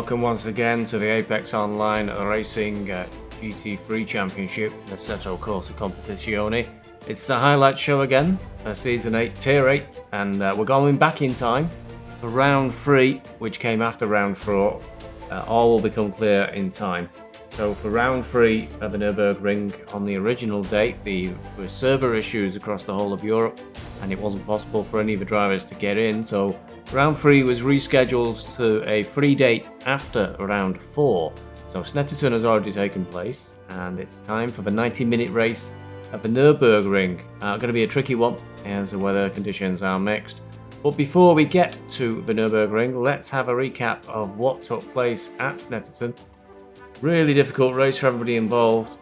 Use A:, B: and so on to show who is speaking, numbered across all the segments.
A: Welcome once again to the Apex Online Racing GT3 Championship in Assetto Corsa Competizione. It's the highlight show again for Season 8, Tier 8, and we're going back in time for Round 3, which came after Round 4. All will become clear in time. So for Round 3 of the Nurburgring on the original date, there were server issues across the whole of Europe, and it wasn't possible for any of the drivers to get in, so Round 3 was rescheduled to a free date after Round 4. So Snetterton has already taken place, and it's time for the 90-minute race at the Nurburgring. Going to be a tricky one, as the weather conditions are mixed. But before we get to the Nurburgring, let's have a recap of what took place at Snetterton. Really difficult race for everybody involved.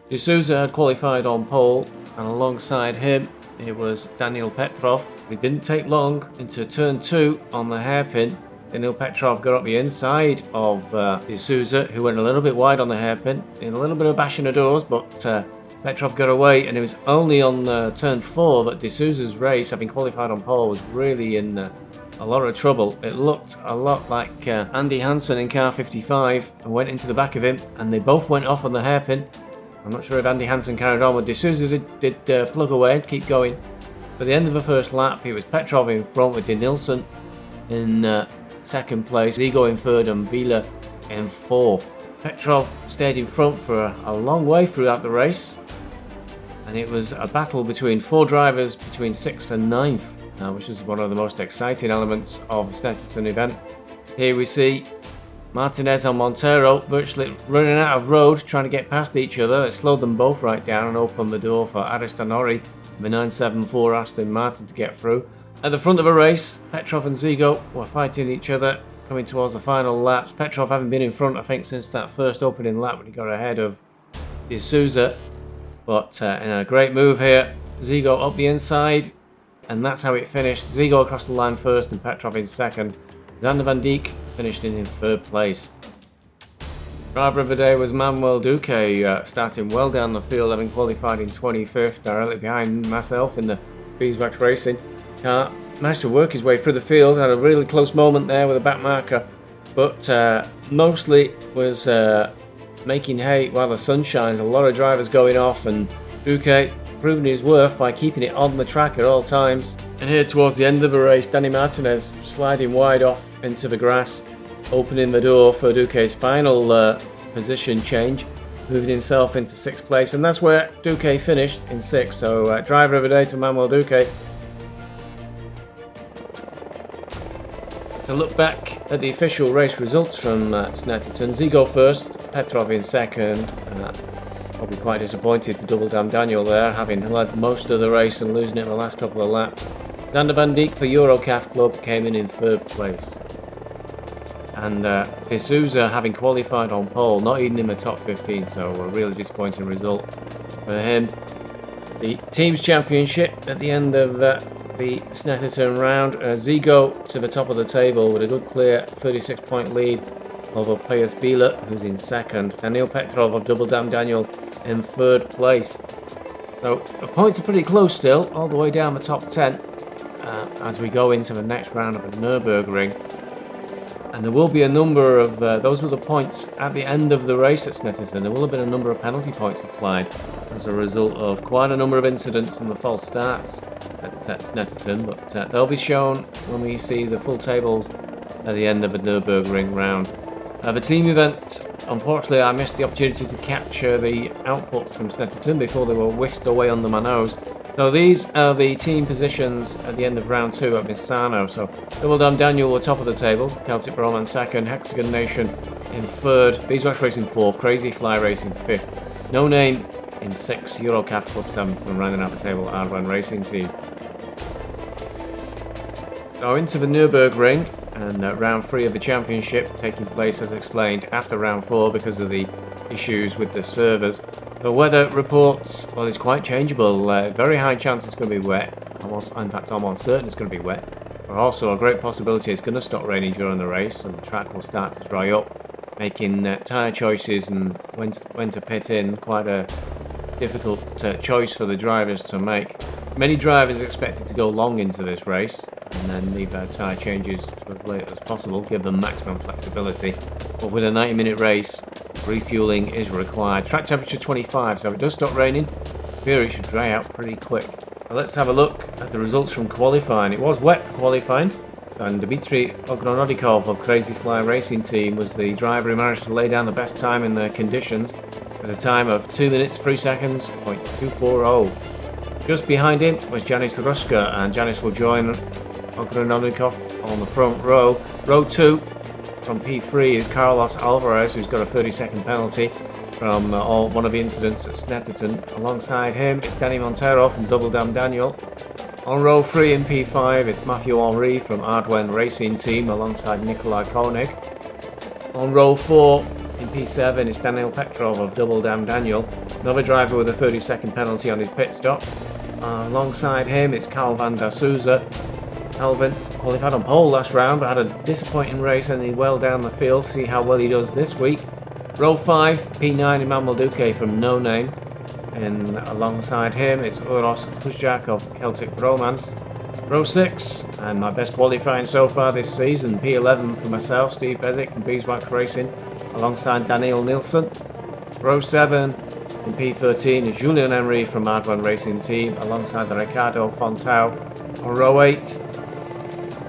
A: D'Souza had qualified on pole, and alongside him it was Daniel Petrov. It didn't take long into turn 2 on the hairpin. Daniel Petrov got up the inside of D'Souza, who went a little bit wide on the hairpin, in a little bit of bashing the doors, but Petrov got away, and it was only on turn 4 that D'Souza's race, having qualified on pole, was really in a lot of trouble. It looked a lot like Andy Hansen in car 55, and went into the back of him, and they both went off on the hairpin. I'm not sure if Andy Hansen carried on, but D'Souza did plug away and keep going. By the end of the first lap, it was Petrov in front with Nilsson in second place, Zigo in third, and Vila in fourth. Petrov stayed in front for a long way throughout the race, and it was a battle between 4 drivers between 6th and 9th, which is one of the most exciting elements of the Snetterton event. Here we see Martinez and Montero virtually running out of road, trying to get past each other. It slowed them both right down and opened the door for Aristanori, the 974 Aston Martin, to get through. At the front of the race, Petrov and Zigo were fighting each other, coming towards the final laps. Petrov having been in front, I think, since that first opening lap when he got ahead of D'Souza. But in a great move here, Zigo up the inside, and that's how it finished. Zigo across the line first and Petrov in second. Xander Van Dijk finished in third place. Driver of the day was Manuel Duque, starting well down the field, having qualified in 25th, directly behind myself in the BeesWax Racing car. Managed to work his way through the field, had a really close moment there with a back marker, but mostly was making hay while the sun shines. A lot of drivers going off, and Duque proving his worth by keeping it on the track at all times. And here towards the end of the race, Danny Martinez sliding wide off into the grass, opening the door for Duque's final position change, moving himself into 6th place, and that's where Duque finished in 6th. So driver of the day to Manuel Duque. To look back at the official race results from Snetterton, Zigo first, Petrov in second. Probably quite disappointed for Double Damn Daniel there, having led most of the race and losing it in the last couple of laps. Xander Van Dijk for Eurocaf Club came in 3rd place. And D'Souza, having qualified on pole, not even in the top 15, so a really disappointing result for him. The Teams Championship at the end of the Snetterton round, Zigo to the top of the table with a good clear 36-point lead over Pius Bila, who's in second. Daniel Petrov of Double Damn Daniel in 3rd place. So the points are pretty close still, all the way down the top 10 as we go into the next round of the Nurburgring. And there will be a number of, those were the points at the end of the race at Snetterton. There will have been a number of penalty points applied as a result of quite a number of incidents and the false starts at Snetterton, but they'll be shown when we see the full tables at the end of the Nurburgring round. The team event, unfortunately I missed the opportunity to capture the outputs from Snetterton before they were whisked away under my nose. So these are the team positions at the end of round 2 at Misano. So Double Damn Daniel were top of the table, Celtic Broman 2nd, Hexagon Nation in 3rd, BeesWax Racing 4th, Crazy Fly Racing 5th, No Name in 6th, Eurocaf Club 7th, and rounding out the table, Ardwan Racing Team. So into the Nurburgring, and round 3 of the championship taking place as explained after round 4 because of the issues with the servers. The weather reports, well, it's quite changeable. Very high chance it's going to be wet. In fact, I'm almost certain it's going to be wet. But also a great possibility it's going to stop raining during the race and the track will start to dry up, making tyre choices and when to pit in quite a difficult choice for the drivers to make. Many drivers expected to go long into this race. and then leave their tyre changes to as late as possible, give them maximum flexibility. But with a 90-minute race, refueling is required. Track temperature 25, so if it does stop raining, I fear it should dry out pretty quick. Well, let's have a look at the results from qualifying. It was wet for qualifying, and Dmitry Ogrodnikov of Crazy Fly Racing Team was the driver who managed to lay down the best time in the conditions with a time of 2 minutes 3 seconds .240. Just behind him was Janis Ruska, and Janis will join Ogrodnikov on the front row. Row 2 from P3 is Carlos Alvarez, who's got a 30-second penalty from one of the incidents at Snetterton. Alongside him is Danny Montero from Double Dam Daniel. On row 3 in P5 it's Matthew Henry from Ardwen Racing Team alongside Nikolai Koenig. On row 4 in P7 it's Daniel Petrov of Double Dam Daniel, another driver with a 30-second penalty on his pit stop. Alongside him it's Carl van der Souza. Calvin qualified on pole last round but had a disappointing race and he well down the field. See how well he does this week. Row 5 P9 Emmanuel Duque from No Name. And alongside him it's Uros Kuzjak of Celtic Romance. Row 6, and my best qualifying so far this season, P11 for myself, Steve Bezic from BeesWax Racing, alongside Daniel Nielsen. Row 7 in P13 is Julian Henry from Ardwen Racing Team, alongside Ricardo Fontau. On row 8,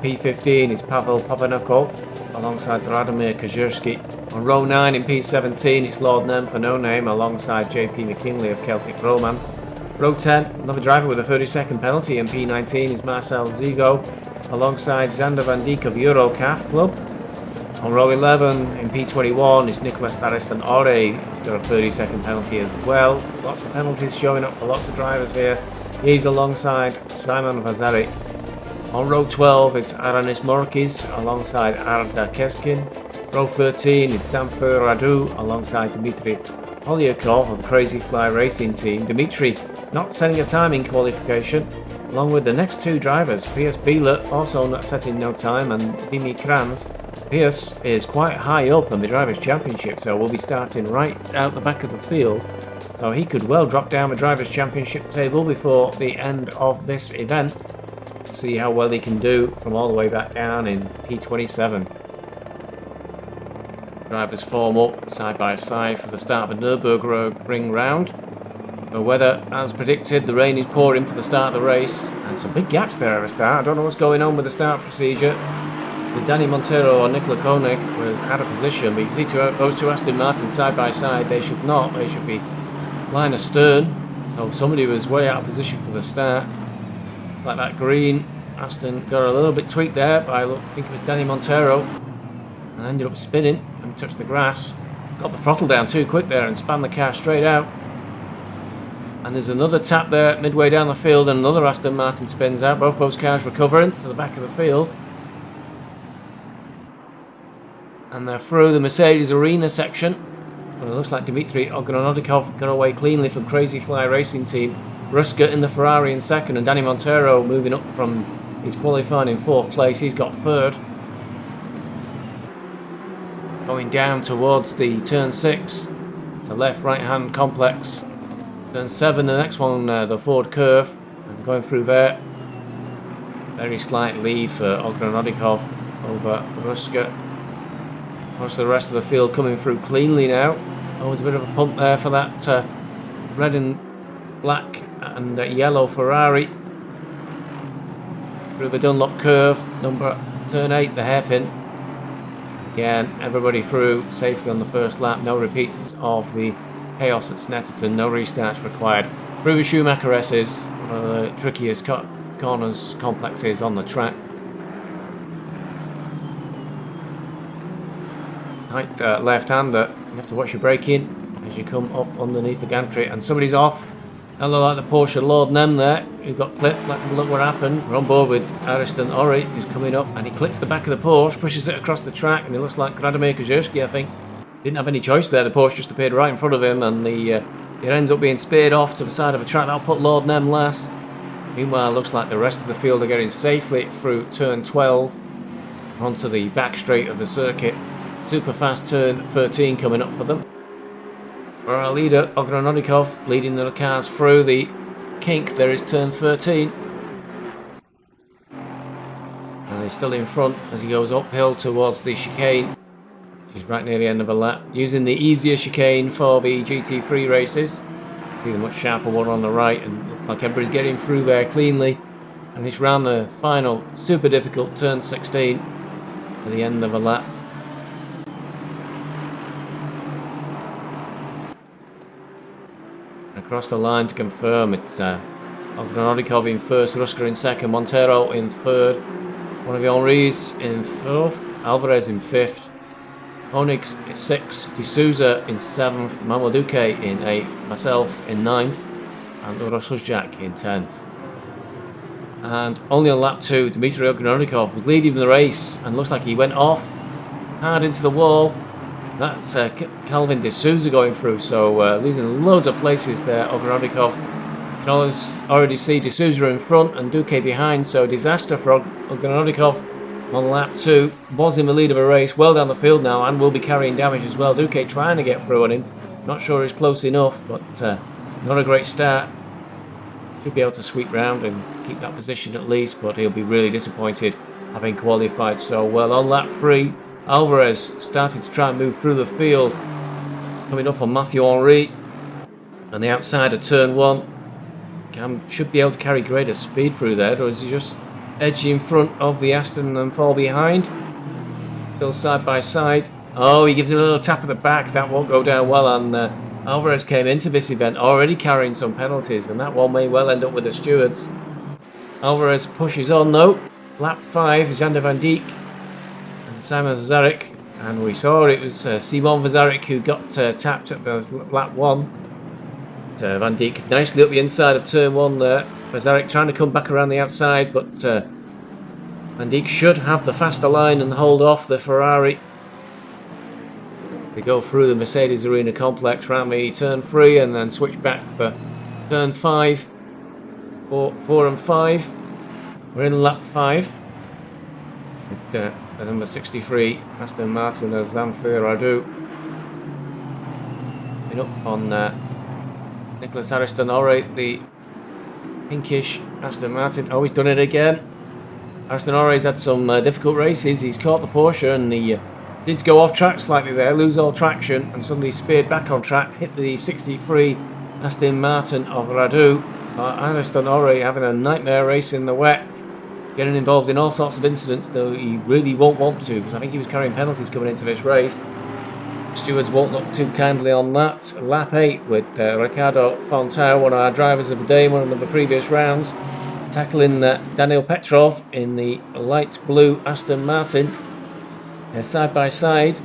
A: P15 is Pavel Papanoko, alongside Radomir Kazierski. On row 9 in P17 it's Lord Nem for No Name alongside JP McKinley of Celtic Romance. Row 10, another driver with a 30-second penalty in P19 is Marcel Zigo alongside Xander Van Dijk of Eurocaf Club. On row 11 in P21 is Nicolas Daristan Ore, who's got a 30-second penalty as well. Lots of penalties showing up for lots of drivers here. He's alongside Simon Vazari. On row 12 it's Aranis Morkis alongside Arda Keskin. Row 13 is Zamfir Radu alongside Dmitry Polyakov of the Crazy Fly Racing Team. Dmitry not setting a time in qualification, along with the next two drivers, Piers Bieler also not setting no time, and Dimi Kranz. Piers is quite high up in the Drivers' Championship, so will be starting right out the back of the field, so he could well drop down the Drivers' Championship table before the end of this event. See how well he can do from all the way back down in P27. Drivers form up side by side for the start of the Nurburgring round. The weather, as predicted, the rain is pouring for the start of the race, and some big gaps there at the start. I don't know what's going on with the start procedure. With Danny Montero or Nicola Koenig was out of position, but you can see those two Aston Martins side by side. They should not. They should be line astern. So somebody was way out of position for the start. Like that green, Aston got a little bit tweaked there, but I think it was Danny Montero, and ended up spinning and touched the grass. Got the throttle down too quick there and spun the car straight out. And there's another tap there midway down the field, and another Aston Martin spins out. Both those cars recovering to the back of the field. And they're through the Mercedes Arena section. And it looks like Dmitry Ogrodnikov got away cleanly from Crazy Fly Racing Team. Ruska in the Ferrari in second, and Danny Montero moving up from his qualifying in fourth place. He's got third. Going down towards the turn 6, the left right hand complex. Turn 7, the next one, the Ford curve, and going through there. Very slight lead for Ogrodnikov over Ruska. Most of the rest of the field coming through cleanly now. Always a bit of a pump there for that red and black and yellow Ferrari. Through the Dunlop curve, turn 8, the hairpin. Again, everybody through safely on the first lap. No repeats of the chaos at Snetterton. No restarts required. Through the Schumacher S's, one of the trickiest corners complexes on the track. Tight left-hander. You have to watch your braking as you come up underneath the gantry. And somebody's off. Hello, like the Porsche Lord Nem there, who got clipped. Let's have a look what happened. We're on board with Ariston Ori, who's coming up, and he clips the back of the Porsche, pushes it across the track, and it looks like Radomir Kazierski, I think. Didn't have any choice there. The Porsche just appeared right in front of him, and it ends up being speared off to the side of the track. That'll put Lord Nem last. Meanwhile, it looks like the rest of the field are getting safely through turn 12 onto the back straight of the circuit. Super fast turn 13 coming up for them. For our leader, Ogrodnikov, leading the cars through the kink. There is turn 13. And he's still in front as he goes uphill towards the chicane. Which is right near the end of a lap. Using the easier chicane for the GT3 races. See the much sharper one on the right, and looks like everybody's getting through there cleanly. And it's round the final super difficult turn 16 at the end of a lap. Across the line to confirm it's Ogrodnikov in first, Ruska in second, Montero in third, one of the Henrys in fourth, Alvarez in fifth, Onyx in sixth, D'Souza in seventh, Mamoduke in eighth, myself in ninth, and Uros Huzjak in 10th. And only on lap 2, Dmitry Ogrodnikov was leading the race and looks like he went off hard into the wall. That's Calvin D'Souza going through, so losing loads of places there. Ogrodnikov, you can already see D'Souza in front and Duque behind, so disaster for Ogrodnikov on lap 2. Was in the lead of a race, well down the field now, and will be carrying damage as well. Duque trying to get through on him, not sure he's close enough, but not a great start. Should be able to sweep round and keep that position at least, but he'll be really disappointed having qualified so well. On lap 3, Alvarez started to try and move through the field, coming up on Matthew Henry on the outside of turn 1. Cam should be able to carry greater speed through there, or is he just edging in front of the Aston and fall behind? Still side by side. Oh, he gives him a little tap at the back. That won't go down well, and Alvarez came into this event already carrying some penalties, and that one may well end up with the stewards. Alvarez pushes on though. Lap 5 is Zander van Dijk and Simon Vazarek, and we saw it was Simon Vazarek who got tapped at the lap 1. Van Dijk nicely up the inside of turn 1 there. Vazarek trying to come back around the outside, but Van Dijk should have the faster line and hold off the Ferrari. They go through the Mercedes Arena complex round the turn 3 and then switch back for turn 5. 4 and 5. We're in lap 5. With the number 63, Aston Martin as Zamfir Radu. And up on Nicholas Harrison, alright, the pinkish Aston Martin. Oh, he's done it again. Harrison Orre's had some difficult races. He's caught the Porsche and he seemed to go off track slightly there, lose all traction, and suddenly speared back on track, hit the 63 Aston Martin of Radu. Harrison Orre having a nightmare race in the wet, getting involved in all sorts of incidents, though he really won't want to, because I think he was carrying penalties coming into this race. Stewards won't look too kindly on that. Lap 8 with Ricardo Fontau, one of our drivers of the day, one of the previous rounds, tackling Daniil Petrov in the light blue Aston Martin. Side by side.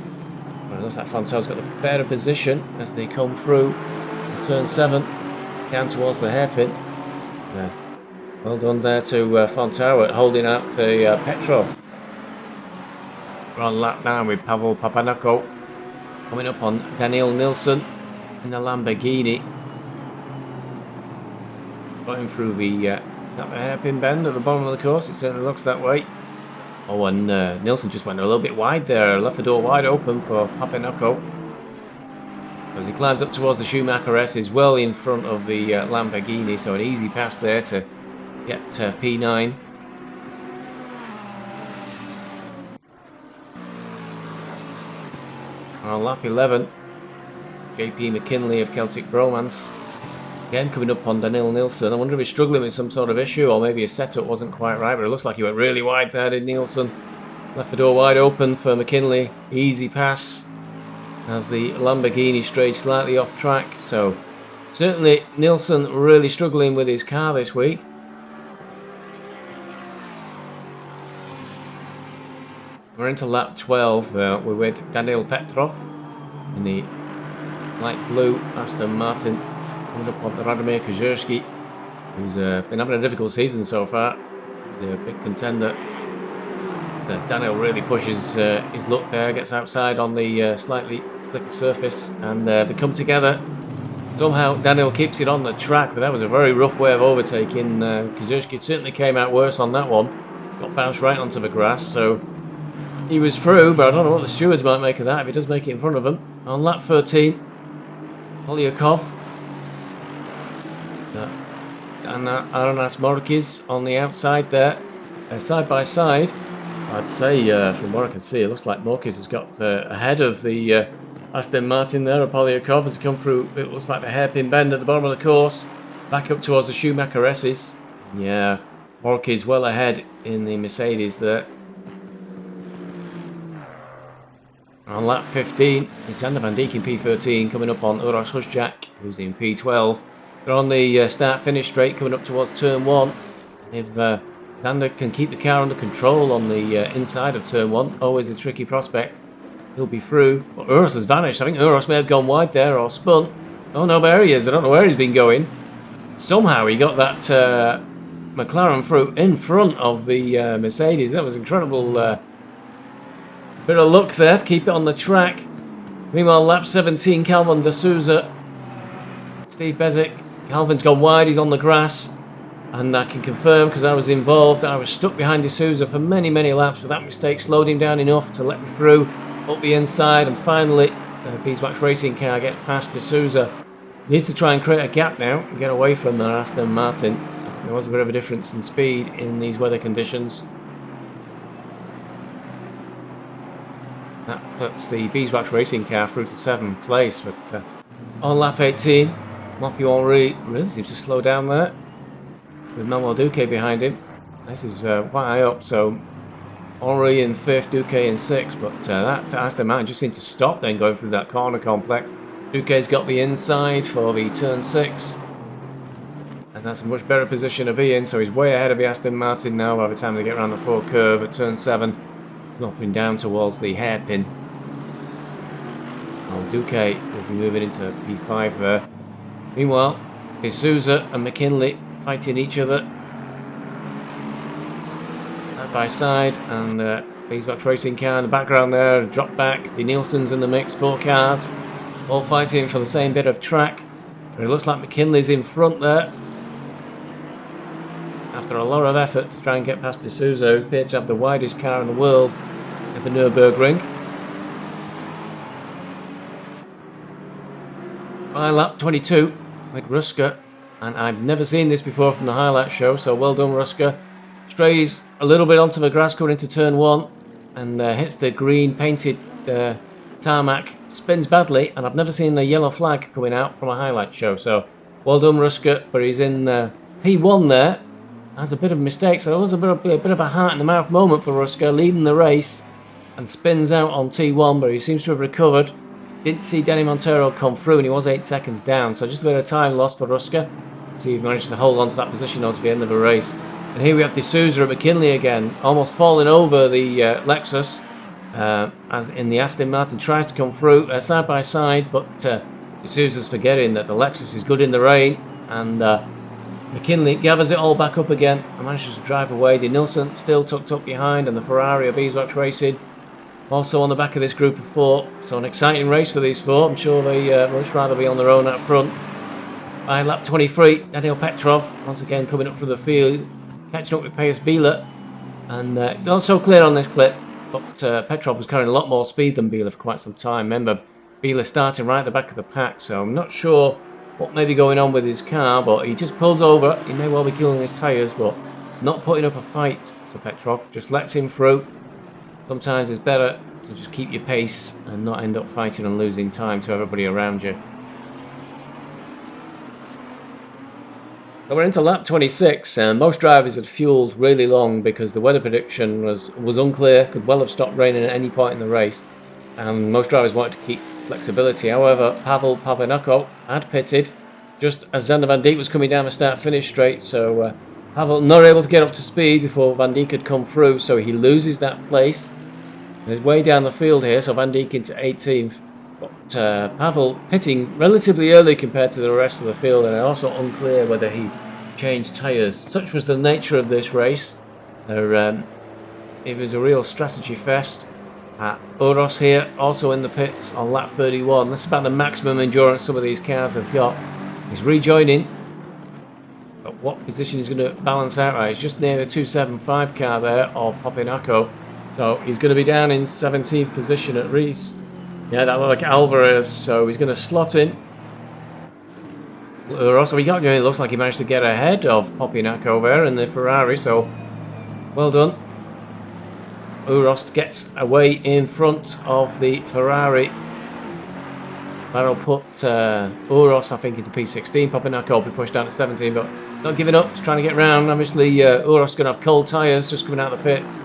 A: Well, it looks like Fontau's got a better position as they come through turn 7 down towards the hairpin. Well done there to Fontau at holding out the Petrov. We're on lap 9 with Pavel Papanako coming up on Daniel Nilsson in the Lamborghini. Going through the hairpin bend at the bottom of the course, it certainly looks that way. Oh, and Nilsson just went a little bit wide there, left the door wide open for Papanako. As he climbs up towards the Schumacher S, is well in front of the Lamborghini, so an easy pass there to get P9. On lap 11, JP McKinley of Celtic Bromance. Again coming up on Daniil Nilsson. I wonder if he's struggling with some sort of issue, or maybe his setup wasn't quite right, but it looks like he went really wide there, did Nilsson. Left the door wide open for McKinley. Easy pass as the Lamborghini strayed slightly off track. So certainly Nilsson really struggling with his car this week. We're into lap 12. We're with Daniil Petrov in the light blue Aston Martin. Coming up on the Radomir Kazurski, who's been having a difficult season so far. The big contender. Daniel really pushes his luck there, gets outside on the slightly slicker surface, and they come together. Somehow Daniel keeps it on the track, but that was a very rough way of overtaking. Kazurski certainly came out worse on that one. Got bounced right onto the grass, so he was through, but I don't know what the stewards might make of that if he does make it in front of them. On lap 13, Polyakov and Aronas Morkis on the outside there, side by side. I'd say, from what I can see, it looks like Morkis has got ahead of the Aston Martin there, Polyakov has come through. It looks like the hairpin bend at the bottom of the course, back up towards the Schumacher S's. Yeah, Morkis well ahead in the Mercedes there. On lap 15, Alexander Van Dijk in P13 coming up on Uros Husjak, who's in P12. They're on the start-finish straight coming up towards turn 1. If Alexander can keep the car under control on the inside of turn 1, always a tricky prospect, he'll be through. But Uros has vanished. I think Uros may have gone wide there or spun. Oh no, there he is. I don't know where he's been going. Somehow he got that McLaren through in front of the Mercedes. That was incredible. Bit of luck there to keep it on the track. Meanwhile, lap 17, Calvin de Souza, Steve Bezic. Calvin's gone wide, he's on the grass. And I can confirm, because I was involved, I was stuck behind de Souza for many, many laps, but that mistake slowed him down enough to let me through up the inside. And finally, the BeesWax racing car gets past de Souza. He needs to try and create a gap now and get away from the Aston Martin. There was a bit of a difference in speed in these weather conditions. That puts the BeesWax racing car through to 7th place, but on lap 18, Matthew Henry really seems to slow down there, with Manuel Duque behind him. This is quite high up, so Henry in 5th, Duque in 6th, but that Aston Martin just seemed to stop then going through that corner complex. Duque's got the inside for the turn 6, and that's a much better position to be in, so he's way ahead of the Aston Martin now by the time they get around the 4 curve at turn 7. Dropping down towards the hairpin. Oh, Duque will be moving into P5 there. Meanwhile, de Souza and McKinley fighting each other side by side, and BeesWax racing car in the background there, drop back. De Nielsen's in the mix, 4 cars, all fighting for the same bit of track. But it looks like McKinley's in front there. After a lot of effort to try and get past de Souza, who appeared to have the widest car in the world at the Nurburgring. By lap 22 with Ruska, and I've never seen this before from the highlight show, so well done Ruska. Strays a little bit onto the grass going into turn 1 and hits the green painted tarmac, spins badly, and I've never seen a yellow flag coming out from a highlight show, so well done Ruska, but he's in P1 there. Has a bit of a mistake, so there was a bit of a heart in the mouth moment for Ruska, leading the race and spins out on T1, but he seems to have recovered. Didn't see Danny Montero come through, and he was 8 seconds down, so just a bit of time lost for Ruska. See if he managed to hold on to that position to the end of the race. And here we have de Souza at McKinley again, almost falling over the Lexus, as in the Aston Martin tries to come through side by side, but de Souza's forgetting that the Lexus is good in the rain, and McKinley gathers it all back up again and manages to drive away. De Nielsen still tucked up behind, and the Ferrari of BeesWax Racing also on the back of this group of 4. So an exciting race for these 4. I'm sure they much rather be on their own up front. By lap 23, Daniel Petrov once again coming up through the field, catching up with Pace Bieler, and not so clear on this clip, but Petrov was carrying a lot more speed than Bieler for quite some time. Remember, Bieler starting right at the back of the pack, so I'm not sure what may be going on with his car, but he just pulls over. He may well be killing his tyres, but not putting up a fight to Petrov, just lets him through. Sometimes it's better to just keep your pace and not end up fighting and losing time to everybody around you. So we're into lap 26, and most drivers had fueled really long because the weather prediction was unclear, could well have stopped raining at any point in the race, and most drivers wanted to keep flexibility. However, Pavel Papanako had pitted just as Xander Van Dijk was coming down the start-finish straight, so Pavel not able to get up to speed before Van Dijk had come through, so he loses that place. And he's way down the field here, so Van Dijk into 18th. But Pavel pitting relatively early compared to the rest of the field, and also unclear whether he changed tyres. Such was the nature of this race. It was a real strategy fest. Uros here, also in the pits on lap 31. That's about the maximum endurance some of these cars have got. He's rejoining. But what position he's going to balance out at? He's just near the 275 car there of Popinako. So he's going to be down in 17th position at least. Yeah, that looked like Alvarez, so he's going to slot in. Also, it looks like he managed to get ahead of Popinako there in the Ferrari, so well done. Uros gets away in front of the Ferrari. That'll put Uros, I think, into P16. Popinaco will be pushed down to 17, but not giving up. He's trying to get round. Obviously, Uros going to have cold tyres just coming out of the pits.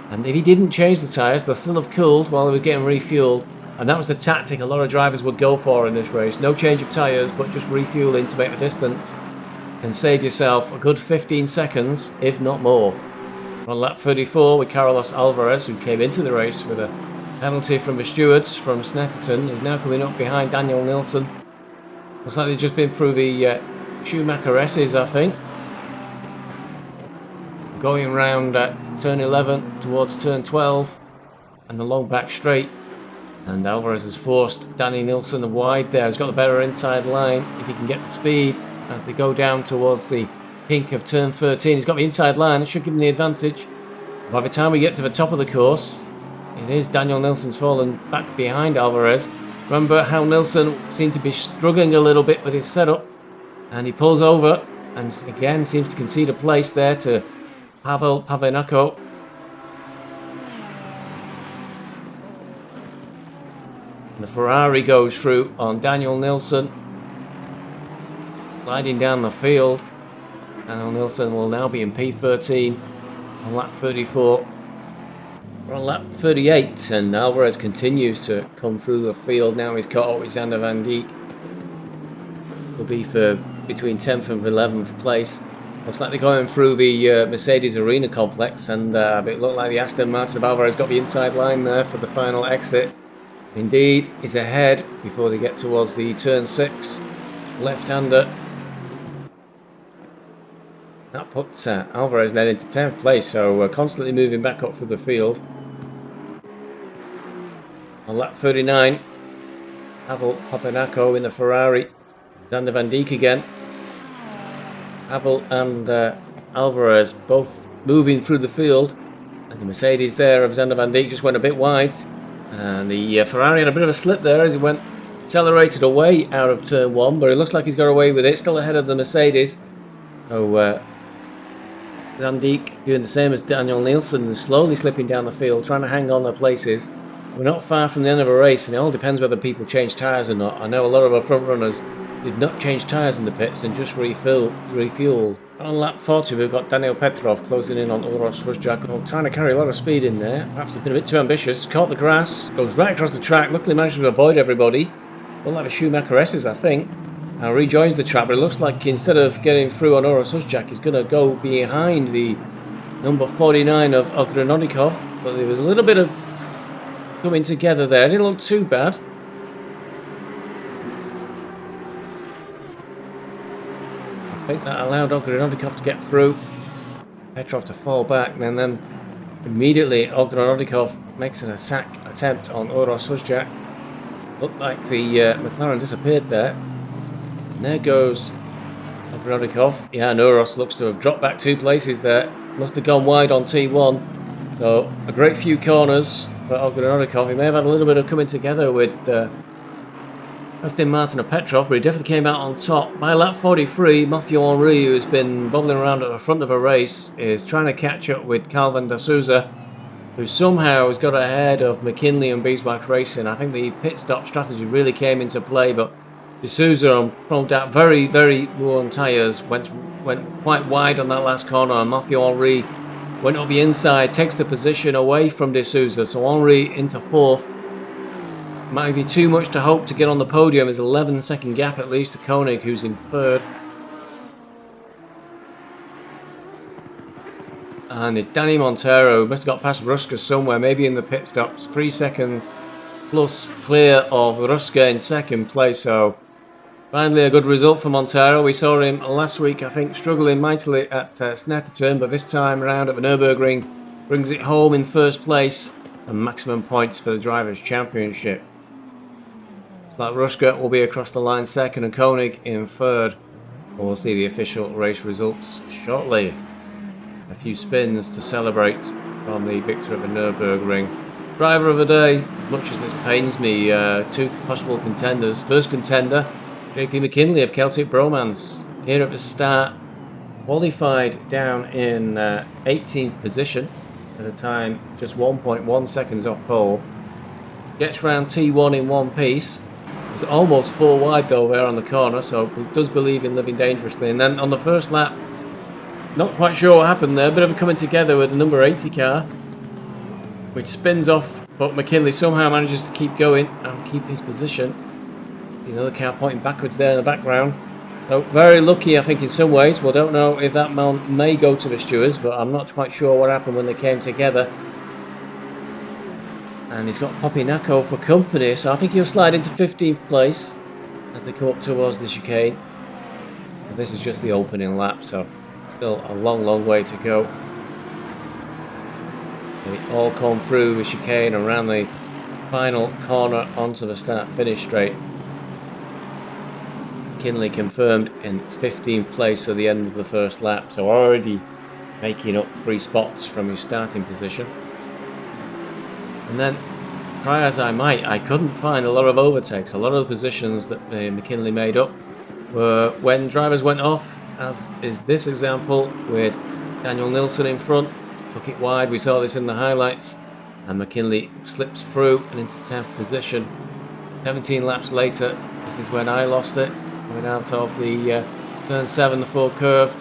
A: And if he didn't change the tyres, they'll still have cooled while they were getting refueled. And that was the tactic a lot of drivers would go for in this race. No change of tyres, but just refueling to make the distance. And save yourself a good 15 seconds, if not more. On lap 34 with Carlos Alvarez, who came into the race with a penalty from the stewards from Snetterton. He's now coming up behind Daniel Nilsson. Looks like they've just been through the Schumacher S's, I think. Going round turn 11 towards turn 12 and the long back straight. And Alvarez has forced Danny Nilsson wide there. He's got the better inside line if he can get the speed as they go down towards the pink of turn 13. He's got the inside line. It should give him the advantage. By the time we get to the top of the course, it is Daniel Nilsson's fallen back behind Alvarez. Remember how Nilsson seemed to be struggling a little bit with his setup. And he pulls over and again seems to concede a place there to Pavel Pavinako. The Ferrari goes through on Daniel Nilsson. Sliding down the field. Daniel Nilsson will now be in P13 on lap 34. We're on lap 38 and Alvarez continues to come through the field. Now he's caught up with Sander van Dijk. Will be for between 10th and 11th place. Looks like they're going through the Mercedes Arena complex, and it looked like the Aston Martin of Alvarez got the inside line there for the final exit. Indeed, he's ahead before they get towards the turn 6 left-hander. That puts Alvarez then into 10th place, so constantly moving back up through the field. On lap 39, Pavel Pavinako in the Ferrari. Sander van Dijk again. Pavel and Alvarez both moving through the field. And the Mercedes there of Sander van Dijk just went a bit wide. And the Ferrari had a bit of a slip there as he went accelerated away out of turn 1. But it looks like he's got away with it. Still ahead of the Mercedes. So Van Dijk doing the same as Daniel Nilsson, slowly slipping down the field, trying to hang on their places. We're not far from the end of a race, and it all depends whether people change tyres or not. I know a lot of our front runners did not change tyres in the pits and just refueled. On lap 40, we've got Daniel Petrov closing in on Uros Huzjak, trying to carry a lot of speed in there. Perhaps he's been a bit too ambitious. Caught the grass, goes right across the track. Luckily managed to avoid everybody. Looked like the Schumacher S's, I think. Now rejoins the track, but it looks like instead of getting through on Uros Huzjak, he's going to go behind the number 49 of Ogrenovnikov. But there was a little bit of coming together there. It didn't look too bad. I think that allowed Ogrenovnikov to get through. Petrov to fall back, and then immediately Ogrenovnikov makes an attack attempt on Uros Huzjak. Looked like the McLaren disappeared there. And there goes Ogrenovnikov. Yeah, and Uros looks to have dropped back 2 places there. Must have gone wide on T1. So a great few corners for Ogrenovnikov. He may have had a little bit of coming together with Aston Martin or Petrov, but he definitely came out on top. By lap 43, Mathieu Henry, who has been bobbling around at the front of a race, is trying to catch up with Calvin de Souza, who somehow has got ahead of McKinley and BeesWax Racing. I think the pit stop strategy really came into play, but de Souza pulled out very, very low on tyres, went quite wide on that last corner, and Mathieu Henry went up the inside, takes the position away from de Souza, so Henry into 4th. Might be too much to hope to get on the podium. There's an 11-second gap at least to Koenig, who's in 3rd. And Danny Montero must have got past Ruska somewhere, maybe in the pit stops. 3 seconds plus clear of Ruska in 2nd place. So finally a good result for Montero. We saw him last week, I think, struggling mightily at Snetterton, but this time around at the Nurburgring brings it home in 1st place. And maximum points for the Drivers' Championship. Like Ruska will be across the line 2nd and Koenig in 3rd. We'll see the official race results shortly. A few spins to celebrate from the victor of the Nurburgring. Driver of the day, as much as this pains me, 2 possible contenders. First contender, JP McKinley of Celtic Bromance. Here at the start, qualified down in 18th position. at a time, just 1.1 seconds off pole. Gets round T1 in one piece. It's almost 4 wide though there on the corner, so he does believe in living dangerously. And then on the first lap, not quite sure what happened there. A bit of a coming together with the number 80 car, which spins off, but McKinley somehow manages to keep going and keep his position. The other car pointing backwards there in the background. So very lucky, I think, in some ways. We don't know if that man may go to the stewards, but I'm not quite sure what happened when they came together. And he's got Poppy Nacco for company, so I think he'll slide into 15th place as they come up towards the chicane. And this is just the opening lap, so still a long way to go. They all come through the chicane around the final corner onto the start-finish straight. McKinley confirmed in 15th place at the end of the first lap, so already making up 3 spots from his starting position. And then, try as I might, I couldn't find a lot of overtakes. A lot of the positions that McKinley made up were when drivers went off, as is this example with Daniel Nilsson in front, took it wide. We saw this in the highlights, and McKinley slips through and into 10th position. 17 laps later, this is when I lost it. Coming out of the turn 7, the full curve,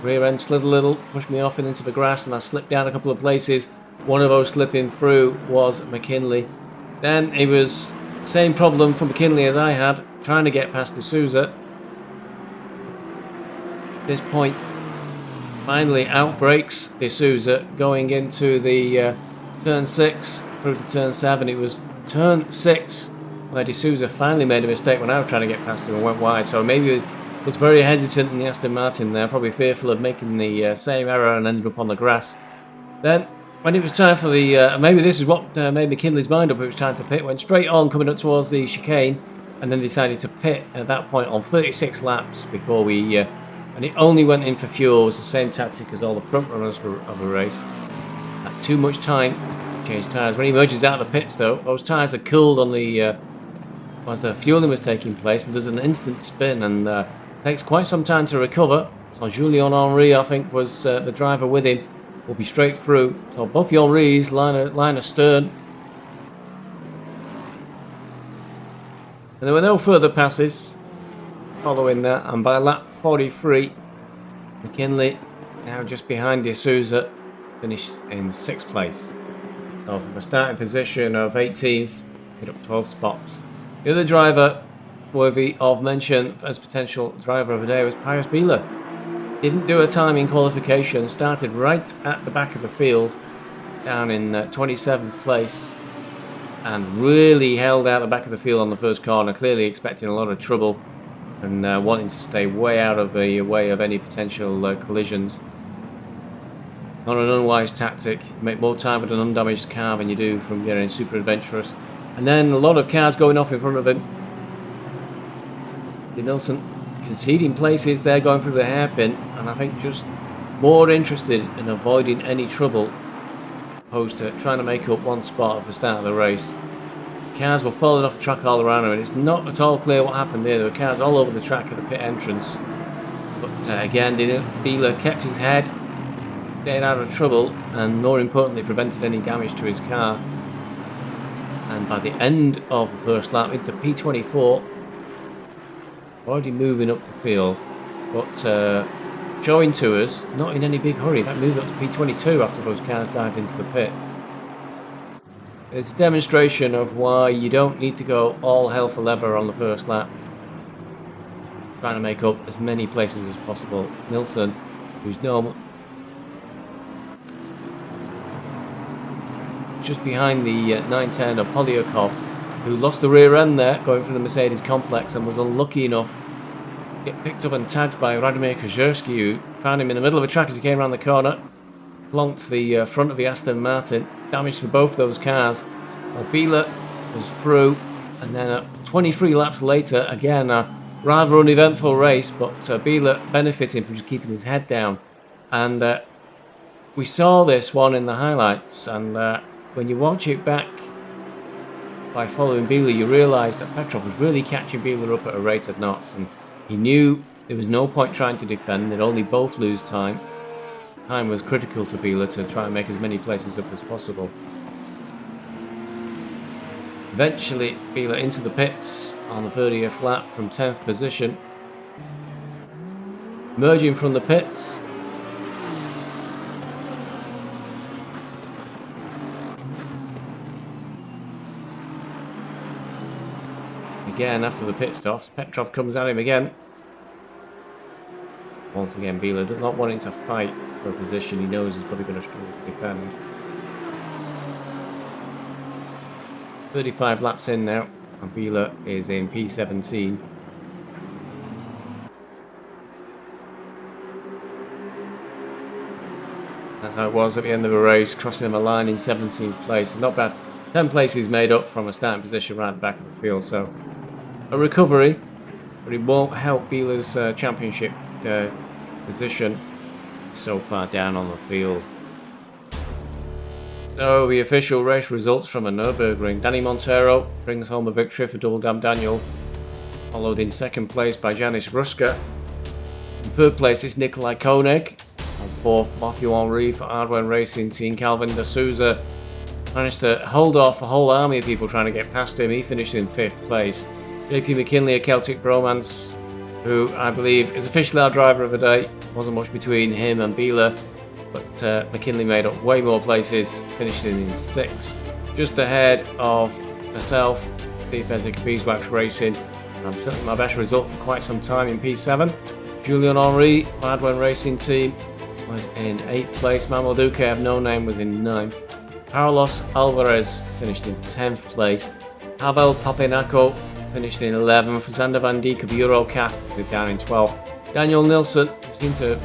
A: rear end slid a little, pushed me off and into the grass, and I slipped down a couple of places. One of those slipping through was McKinley. Then it was the same problem for McKinley as I had, trying to get past D'Souza. At this point, finally outbrakes D'Souza going into the turn 6 through to turn 7. It was turn 6 where D'Souza finally made a mistake when I was trying to get past him and went wide. So maybe was very hesitant in the Aston Martin there, probably fearful of making the same error and ended up on the grass. Then, when it was time for the, maybe this is what made McKinley's mind up, it was time to pit, went straight on coming up towards the chicane and then decided to pit at that point on 36 laps before we, and it only went in for fuel. It was the same tactic as all the front runners of the race. Had too much time to change tyres. When he emerges out of the pits though, those tyres are cooled on the, as the fueling was taking place, and does an instant spin and takes quite some time to recover. So Julien Henry, I think, was the driver with him, will be straight through. So both the Henrys line astern. And there were no further passes following that, and by lap 43, McKinley, now just behind D'Souza, finished in 6th place. So from a starting position of 18th, hit up 12 spots. The other driver worthy of mention as potential driver of the day was Pius Bieler. Didn't do a time in qualification, started right at the back of the field, down in 27th place, and really held out the back of the field on the first corner, clearly expecting a lot of trouble and wanting to stay way out of the way of any potential collisions. Not an unwise tactic. You make more time with an undamaged car than you do from getting super adventurous. And then a lot of cars going off in front of him. Nilsson conceding places there, going through the hairpin, and I think just more interested in avoiding any trouble opposed to trying to make up one spot at the start of the race. Cars were falling off the track all around him, and it's not at all clear what happened there. There were cars all over the track at the pit entrance, but again, Bieler kept his head, stayed out of trouble, and more importantly prevented any damage to his car. And by the end of the first lap into P24, already moving up the field, but showing to us not in any big hurry. That moved up to P22 after those cars dived into the pits. It's a demonstration of why you don't need to go all hell for leather on the first lap, trying to make up as many places as possible. Nilsson, who's normal, just behind the 910 of Polyakov, who lost the rear end there going through the Mercedes complex and was unlucky enough to get picked up and tagged by Radomir Kozierski, who found him in the middle of the track as he came around the corner, plonked the front of the Aston Martin, damage for both those cars. Bieler was through, and then 23 laps later, again a rather uneventful race, but Bieler benefiting from just keeping his head down. And we saw this one in the highlights, and when you watch it back by following Bieler, you realise that Petrov was really catching Bieler up at a rate of knots, and he knew there was no point trying to defend, they'd only both lose time. time was critical to Biela to try and make as many places up as possible. Eventually, Biela into the pits on the 30th lap from 10th position. Emerging from the pits. Again, after the pit stops, Petrov comes at him again. Once again, Biela not wanting to fight for a position he knows he's probably going to struggle to defend. 35 laps in now, and Biela is in P17. That's how it was at the end of the race, crossing the line in 17th place. Not bad. 10 places made up from a starting position right at the back of the field, so a recovery, but it won't help Biela's championship position so far down on the field. So the official race results from a Nurburgring. Danny Montero brings home a victory for Double Damn Daniel, followed in second place by Janis Ruska. In third place is Nikolai Koenig. On fourth, Matthew Henry for Ardwen Racing Team. Calvin de Souza managed to hold off a whole army of people trying to get past him. He finished in fifth place. JP McKinley of Celtic Bromance, who I believe is officially our driver of the day. Wasn't much between him and Biela, but McKinley made up way more places, finishing in sixth. Just ahead of myself, Steve Bezic of BeesWax Racing. And certainly my best result for quite some time in P7. Julian Henry, Ardwen Racing Team, was in 8th place. Manuel Duque of No Name was in 9th. Carlos Alvarez finished in 10th place. Pavel Papenako finished in 11th. Xander Van Dijk of Eurocaf was down in 12th. Daniel Nilsson seemed to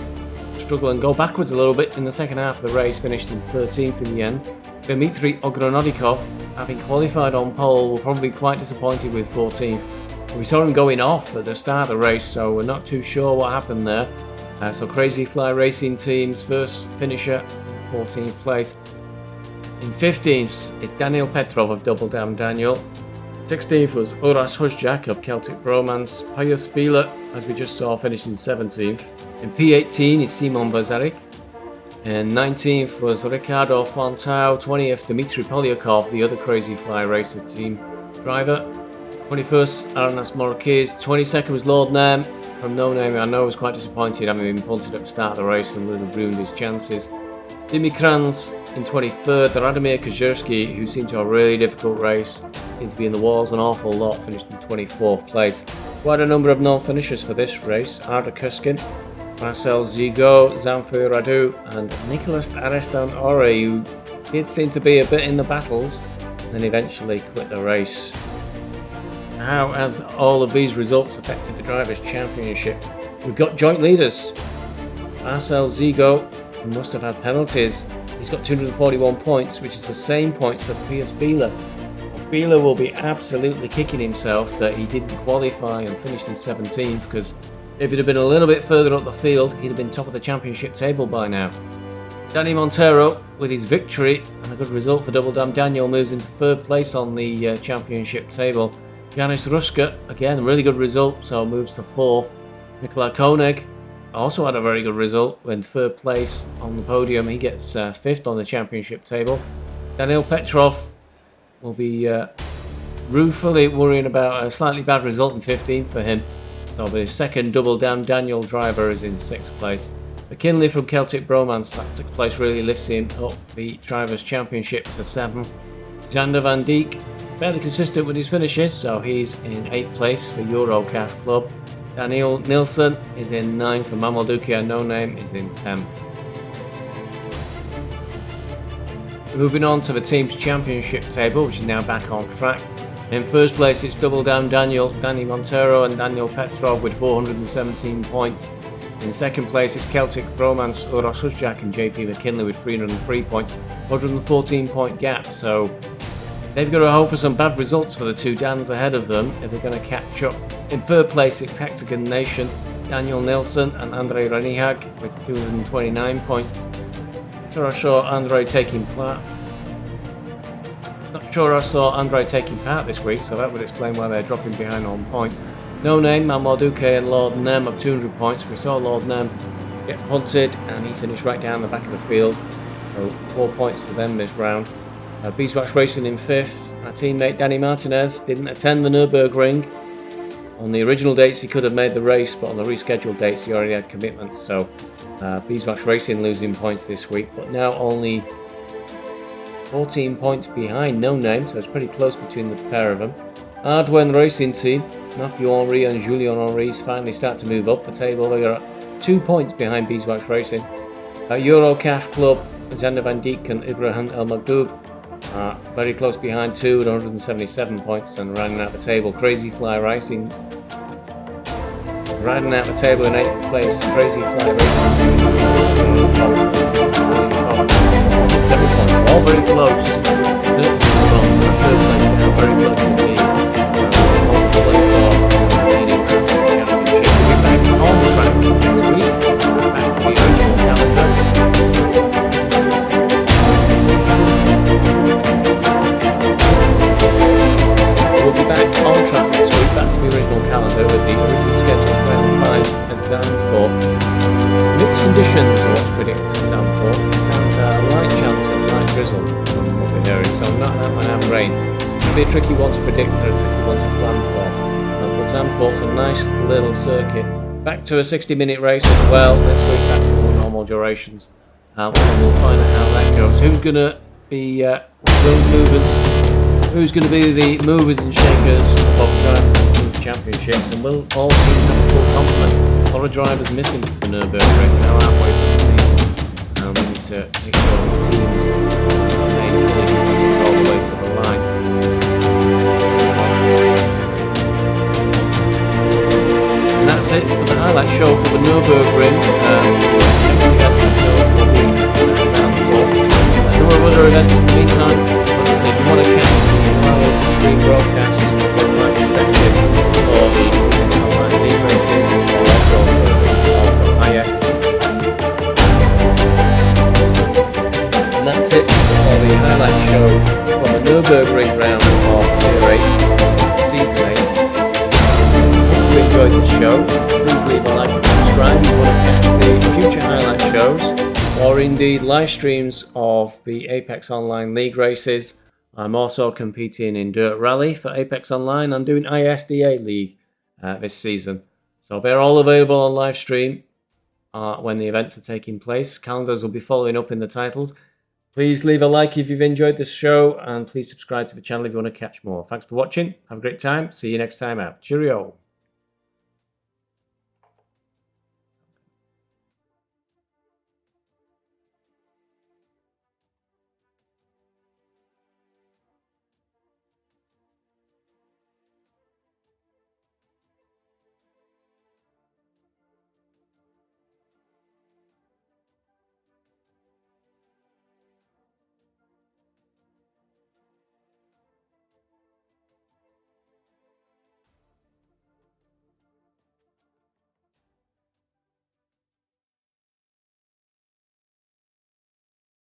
A: struggle and go backwards a little bit in the second half of the race, finished in 13th in the end. Dmitry Ogronodikov, having qualified on pole, were probably quite disappointed with 14th. We saw him going off at the start of the race, so we're not too sure what happened there. So Crazy Fly Racing Team's first finisher, 14th place. In 15th, it's Daniel Petrov of Double Damn Daniel. 16th was Uras Huzjak of Celtic Bromance. Pius Biela, as we just saw, finished in 17th. In P18 is Simon Bazarik. And 19th was Ricardo Fontau. 20th, Dmitry Polyakov, the other Crazy Fly Racer Team driver. 21st, Arnas Marquez. 22nd was Lord Name from No Name. I know was quite disappointed having been punted at the start of the race and really ruined his chances. Dimi Kranz in 23rd, Radomir Kajerski, who seemed to have a really difficult race, seemed to be in the walls an awful lot, finished in 24th place. Quite a number of non-finishers for this race. Arda Kuskin, Marcel Zigo, Zamfir Radu and Nicolas Arestan Ore, who did seem to be a bit in the battles and then eventually quit the race. How has all of these results affected the Drivers' Championship? We've got joint leaders. Marcel Zigo, who must have had penalties. He's got 241 points, which is the same points as Pius Biela. Biela will be absolutely kicking himself that he didn't qualify and finished in 17th, because if he'd have been a little bit further up the field, he'd have been top of the championship table by now. Danny Montero, with his victory and a good result for Double Damn Daniel, moves into third place on the championship table. Janis Ruska, again, a really good result, so moves to fourth. Nikolai Koenig also had a very good result, in third place on the podium. He gets fifth on the championship table. Daniil Petrov will be ruefully worrying about a slightly bad result in 15th for him. So the second Double Damn Daniel driver is in 6th place. McKinley from Celtic Bromance, that 6th place really lifts him up the Drivers' Championship to 7th. Xander Van Dijk, fairly consistent with his finishes, so he's in 8th place for Eurocaf Club. Daniel Nilsson is in 9th, and Manuel Duque and No Name is in 10th. Moving on to the team's championship table, which is now back on track. In first place, it's Double Damn Daniel, Danny Montero and Daniel Petrov with 417 points. In second place, it's Celtic Bromance, Uras Huzjak and JP McKinley with 303 points, 114 point gap. So they've got to hope for some bad results for the two Dans ahead of them if they're going to catch up. In third place, it's Hexagon Nation, Daniel Nilsson and Andrei Ranihag with 229 points. Not sure Andrei taking part this week, so that would explain why they're dropping behind on points. No Name, Manuel Duque and Lord Nem of 200 points. We saw Lord Nem get punted, and he finished right down the back of the field. So 4 points for them this round. BeesWax Racing in 5th. Our teammate Danny Martinez didn't attend the Nurburgring. On the original dates he could have made the race, but on the rescheduled dates he already had commitments. So BeesWax Racing losing points this week, but now only 14 points behind No Name, so it's pretty close between the pair of them. Ardwen Racing Team, Matthew Henry and Julien Henry's finally start to move up the table. They are 2 points behind BeesWax Racing. Eurocaf Club, Zander van Dijk and Ibrahim El Magdoub are very close behind too at 177 points and rounding out the table. Crazy Fly Racing riding out the table in 8th place. Crazy Fly Racing Team 7 points, all very close. Third place now, very close indeed. We'll be back on track next week. Back to the original calendar. We'll be back on track next week, back to the original calendar with the original schedule of round 5 at Zandvoort. Mixed conditions are what's predicted at Zandvoort, and light chance of light drizzle from what we're hearing, so not that might have rain. It'll be a tricky one to predict and a tricky one to plan for. But Zandvoort's a nice little circuit. Back to a 60-minute race as well this week, back to more normal durations. And we'll find out how that goes. Who's going to be who's going to be the movers and shakers of the championships, and will all teams have a full complement? A lot of drivers missing from the Nurburgring now halfway through the season. We need to make sure the teams remain fully competitive all the way to the line. And that's it for the highlight show for the Nurburgring. There were other events in the meantime. Like I said, if you want to catch the screen broadcasts from my perspective, or the online league races, or also IS. And that's it for the highlight show from the Nurburgring round of Tier 8, Season 8. Hope you enjoyed the show. Please leave a like and subscribe if you want to catch the future highlight shows, or indeed live streams of the Apex Online League races. I'm also competing in Dirt Rally for Apex Online and doing ISDA League this season. So they're all available on live stream when the events are taking place. Calendars will be following up in the titles. Please leave a like if you've enjoyed this show, and please subscribe to the channel if you want to catch more. Thanks for watching. Have a great time. See you next time out. Cheerio.